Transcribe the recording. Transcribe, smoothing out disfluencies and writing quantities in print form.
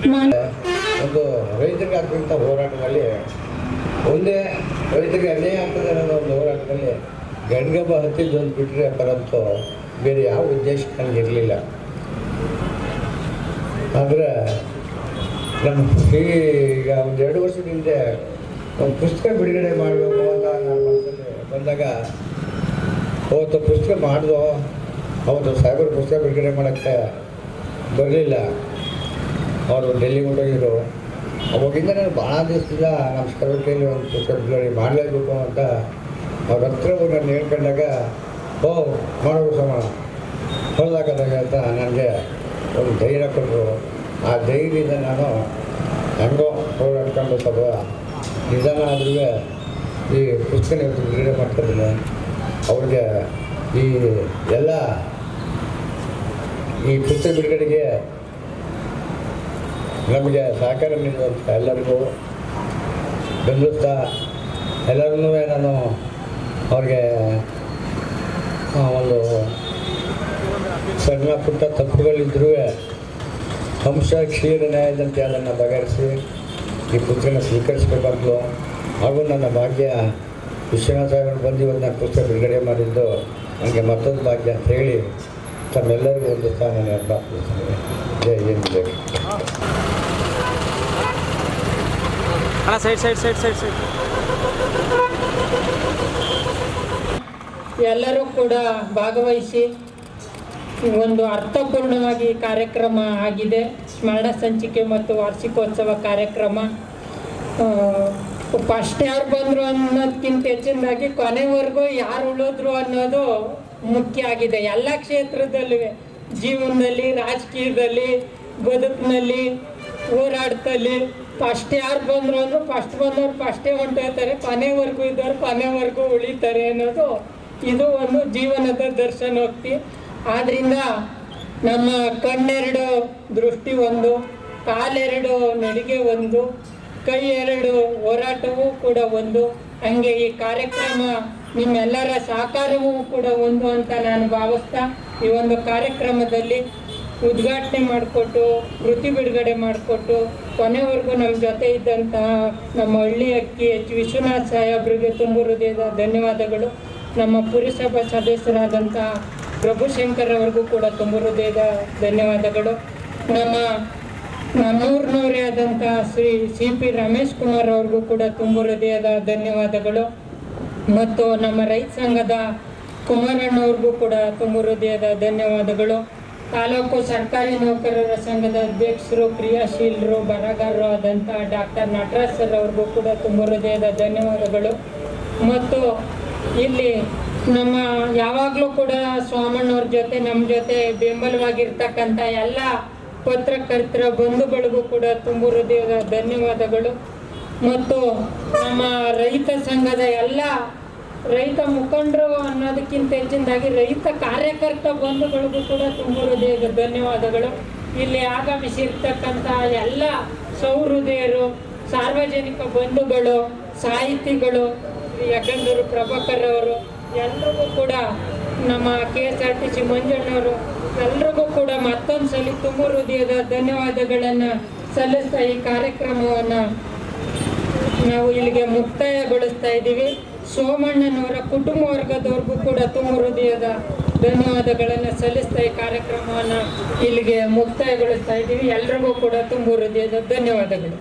ಒಂದು ರೈತರಿಗೆ ಆಗ್ತಕ್ಕಂಥ ಹೋರಾಟದಲ್ಲಿ ಒಂದೇ ರೈತರಿಗೆ ಅನ್ಯಾಯ ಆಗ್ತದೆ ಅನ್ನೋ ಒಂದು ಹೋರಾಟದಲ್ಲಿ ಗಂಗಬ್ಬ ಹತ್ತಿದ್ದೊಂದು ಬಿಟ್ಟರೆ ಬರಂತೂ ಬೇರೆ ಯಾವ ಉದ್ದೇಶ ನನಗಿರಲಿಲ್ಲ. ಆದರೆ ನಮ್ಮ ಈಗ ಒಂದು 2 ವರ್ಷದ ಹಿಂದೆ ಒಂದು ಪುಸ್ತಕ ಬಿಡುಗಡೆ ಮಾಡಬೇಕು ಅಂತ ನನ್ನ ಮನಸ್ಸಲ್ಲಿ ಬಂದಾಗ ಅವತ್ತು ಪುಸ್ತಕ ಮಾಡಿದೋ ಅವತ್ತು ಸಾಹೇಬರು ಪುಸ್ತಕ ಬಿಡುಗಡೆ ಮಾಡೋಕ್ಕೆ ಬರಲಿಲ್ಲ. ಅವರು ಡೆಲ್ಲಿಗೆ ಹೊರಟೋಗಿದ್ರು. ಅವಾಗಿಂದ ನಾನು ಭಾಳ ದಿವಸದಿಂದ ನಮ್ಮ ಸ್ಕೌಟಲ್ಲಿ ಒಂದು ಪುಸ್ತಕ ಬಿಡುಗಡೆ ಮಾಡಲೇಬೇಕು ಅಂತ ಅವ್ರ ಹತ್ರ ನಾನು ಹೇಳ್ಕೊಂಡಾಗ ಮಾಡೋದು ಸಮ ಹೊರದಾಗದಾಗ ಅಂತ ನನಗೆ ಒಂದು ಧೈರ್ಯ ಕೊಟ್ಟರು. ಆ ಧೈರ್ಯದಿಂದ ನಾನು ಹೆಂಗೋ ಹೋರಾಡ್ಕೊಂಡು ಸ್ವಲ್ಪ ನಿಧಾನ ಆದ್ರೂ ಈ ಪುಸ್ತಕ ಬಿಡುಗಡೆ ಮಾಡ್ತಿದ್ದೀನಿ. ಅವ್ರಿಗೆ ಈ ಎಲ್ಲ ಈ ಪುಸ್ತಕ ಬಿಡುಗಡೆಗೆ ನಮಗೆ ಸಹಕಾರ ನೀಡುವಂಥ ಎಲ್ಲರಿಗೂ ಬೆಂಬಲಿಸ್ತಾ ಎಲ್ಲರನ್ನೂ ನಾನು ಅವ್ರಿಗೆ ಒಂದು ಸಣ್ಣ ಪುಟ್ಟ ತಪ್ಪುಗಳಿದ್ರೂ ಅಂಶ ಕ್ಷೀರ ನ್ಯಾಯದಂತೆ ಅದನ್ನು ಬಗೆಹರಿಸಿ ಈ ಪುಸ್ತಕನ ಸ್ವೀಕರಿಸಬೇಕಂತಲೂ ಹಾಗೂ ನನ್ನ ಭಾಗ್ಯ ವಿಶ್ವನಾಥ ಸಾಹೇಬರು ಬಂದು ಇವತ್ತು ನಾನು ಪುಸ್ತಕ ಬಿಡುಗಡೆ ಮಾಡಿದ್ದು ನನಗೆ ಮತ್ತೊಂದು ಭಾಗ್ಯ ಅಂತ ಹೇಳಿ ತಮ್ಮೆಲ್ಲರಿಗೂ ಒಂದು ಸ್ಥಾನ ನೆನಪಾಗ್ತಿದ್ದೀನಿ. ಜೈ ಹಿಂದ್ ಜೈ. ಎಲ್ಲರೂ ಕೂಡ ಭಾಗವಹಿಸಿ ಒಂದು ಅರ್ಥಪೂರ್ಣವಾಗಿ ಕಾರ್ಯಕ್ರಮ ಆಗಿದೆ. ಸ್ಮರಣ ಸಂಚಿಕೆ ಮತ್ತು ವಾರ್ಷಿಕೋತ್ಸವ ಕಾರ್ಯಕ್ರಮ ಫಸ್ಟ್ ಯಾರು ಬಂದರು ಅನ್ನೋದಕ್ಕಿಂತ ಹೆಚ್ಚಿನದಾಗಿ ಕೊನೆವರೆಗೂ ಯಾರು ಉಳಿದ್ರು ಅನ್ನೋದು ಮುಖ್ಯ ಆಗಿದೆ. ಎಲ್ಲ ಕ್ಷೇತ್ರದಲ್ಲೂ, ಜೀವನದಲ್ಲಿ, ರಾಜಕೀಯದಲ್ಲಿ, ಬದುಕಿನಲ್ಲಿ, ಹೋರಾಟದಲ್ಲಿ ಫಸ್ಟ್ ಯಾರು ಬಂದರು ಅಂದರು ಫಸ್ಟ್ ಬಂದವರು ಫಸ್ಟೇ ಹೊಂಟೋಗ್ತಾರೆ, ಕೊನೆವರೆಗೂ ಇದ್ದವ್ರು ಕೊನೆವರೆಗೂ ಉಳಿತಾರೆ ಅನ್ನೋದು ಇದು ಒಂದು ಜೀವನದ ದರ್ಶನೋಕ್ತಿ. ಆದ್ದರಿಂದ ನಮ್ಮ ಕಣ್ಣೆರಡು ದೃಷ್ಟಿ ಒಂದು, ಕಾಲೆರಡು ನಡಿಗೆ ಒಂದು, ಕೈ ಎರಡು ಹೋರಾಟವೂ ಕೂಡ ಒಂದು. ಹಂಗೆ ಈ ಕಾರ್ಯಕ್ರಮ ನಿಮ್ಮೆಲ್ಲರ ಸಹಕಾರವೂ ಕೂಡ ಒಂದು ಅಂತ ನಾನು ಭಾವಿಸ್ತಾ ಈ ಒಂದು ಕಾರ್ಯಕ್ರಮದಲ್ಲಿ ಉದ್ಘಾಟನೆ ಮಾಡಿಕೊಟ್ಟು ಕೃತಿ ಬಿಡುಗಡೆ ಮಾಡಿಕೊಟ್ಟು ಕೊನೆವರೆಗೂ ನಮ್ಮ ಜೊತೆ ಇದ್ದಂತಹ ನಮ್ಮ ಹಳ್ಳಿ ಅಕ್ಕಿ ಎಚ್ ವಿಶ್ವನಾಥ್ ಸಾಹೇಬ್ರಿಗೆ ತುಂಬ ಹೃದಯದ ಧನ್ಯವಾದಗಳು. ನಮ್ಮ ಪುರಸಭಾ ಸದಸ್ಯರಾದಂಥ ಪ್ರಭುಶಂಕರ್ ಅವ್ರಿಗೂ ಕೂಡ ತುಂಬ ಹೃದಯದ ಧನ್ಯವಾದಗಳು. ನಮ್ಮೂರಿನವರೇ ಆದಂಥ ಶ್ರೀ CP ರಮೇಶ್ ಕುಮಾರ್ ಅವ್ರಿಗೂ ಕೂಡ ತುಂಬ ಹೃದಯದ ಧನ್ಯವಾದಗಳು. ಮತ್ತು ನಮ್ಮ ರೈತ ಸಂಘದ ಕುಮಾರಣ್ಣವ್ರಿಗೂ ಕೂಡ ತುಂಬ ಹೃದಯದ ಧನ್ಯವಾದಗಳು. ತಾಲೂಕು ಸರ್ಕಾರಿ ನೌಕರರ ಸಂಘದ ಅಧ್ಯಕ್ಷರು, ಕ್ರಿಯಾಶೀಲರು, ಬರಹಗಾರರು ಆದಂಥ ಡಾಕ್ಟರ್ ನಟರಾಜ್ ಸರ್ ಅವ್ರಿಗೂ ಕೂಡ ತುಂಬ ಹೃದಯದ ಧನ್ಯವಾದಗಳು. ಮತ್ತು ಇಲ್ಲಿ ನಮ್ಮ ಯಾವಾಗಲೂ ಕೂಡ ಸ್ವಾಮಣ್ಣವ್ರ ಜೊತೆ ನಮ್ಮ ಜೊತೆ ಬೆಂಬಲವಾಗಿರ್ತಕ್ಕಂಥ ಎಲ್ಲ ಪತ್ರಕರ್ತರ ಬಂಧುಗಳಿಗೂ ಕೂಡ ತುಂಬ ಹೃದಯದ ಧನ್ಯವಾದಗಳು. ಮತ್ತು ನಮ್ಮ ರೈತ ಸಂಘದ ಎಲ್ಲ ರೈತ ಮುಖಂಡರು ಅನ್ನೋದಕ್ಕಿಂತ ಹೆಚ್ಚಿನದಾಗಿ ರೈತ ಕಾರ್ಯಕರ್ತ ಬಂಧುಗಳಿಗೂ ಕೂಡ ತುಂಬ ಹೃದಯದ ಧನ್ಯವಾದಗಳು. ಇಲ್ಲಿ ಆಗಮಿಸಿರ್ತಕ್ಕಂಥ ಎಲ್ಲ ಸೌಹೃದಯರು, ಸಾರ್ವಜನಿಕ ಬಂಧುಗಳು, ಸಾಹಿತಿಗಳು, ಯಗಂದೂರು ಪ್ರಭಾಕರ್ ಅವರು ಎಲ್ರಿಗೂ ಕೂಡ, ನಮ್ಮ KSRTC ಮಂಜಣ್ಣವರು ಎಲ್ರಿಗೂ ಕೂಡ ಮತ್ತೊಂದು ಸಲ ತುಂಬ ಹೃದಯದ ಧನ್ಯವಾದಗಳನ್ನು ಸಲ್ಲಿಸ್ತಾ ಈ ಕಾರ್ಯಕ್ರಮವನ್ನು ನಾವು ಇಲ್ಲಿಗೆ ಮುಕ್ತಾಯಗೊಳಿಸ್ತಾ ಇದ್ದೀವಿ. ಸೋಮಣ್ಣನವರ ಕುಟುಂಬ ವರ್ಗದವ್ರಿಗೂ ಕೂಡ ತುಂಬ ಹೃದಯದ ಧನ್ಯವಾದಗಳನ್ನು ಸಲ್ಲಿಸ್ತಾ ಈ ಕಾರ್ಯಕ್ರಮವನ್ನು ಇಲ್ಲಿಗೆ ಮುಕ್ತಾಯಗೊಳಿಸ್ತಾ ಇದ್ದೀವಿ. ಎಲ್ರಿಗೂ ಕೂಡ ತುಂಬ ಹೃದಯದ ಧನ್ಯವಾದಗಳು.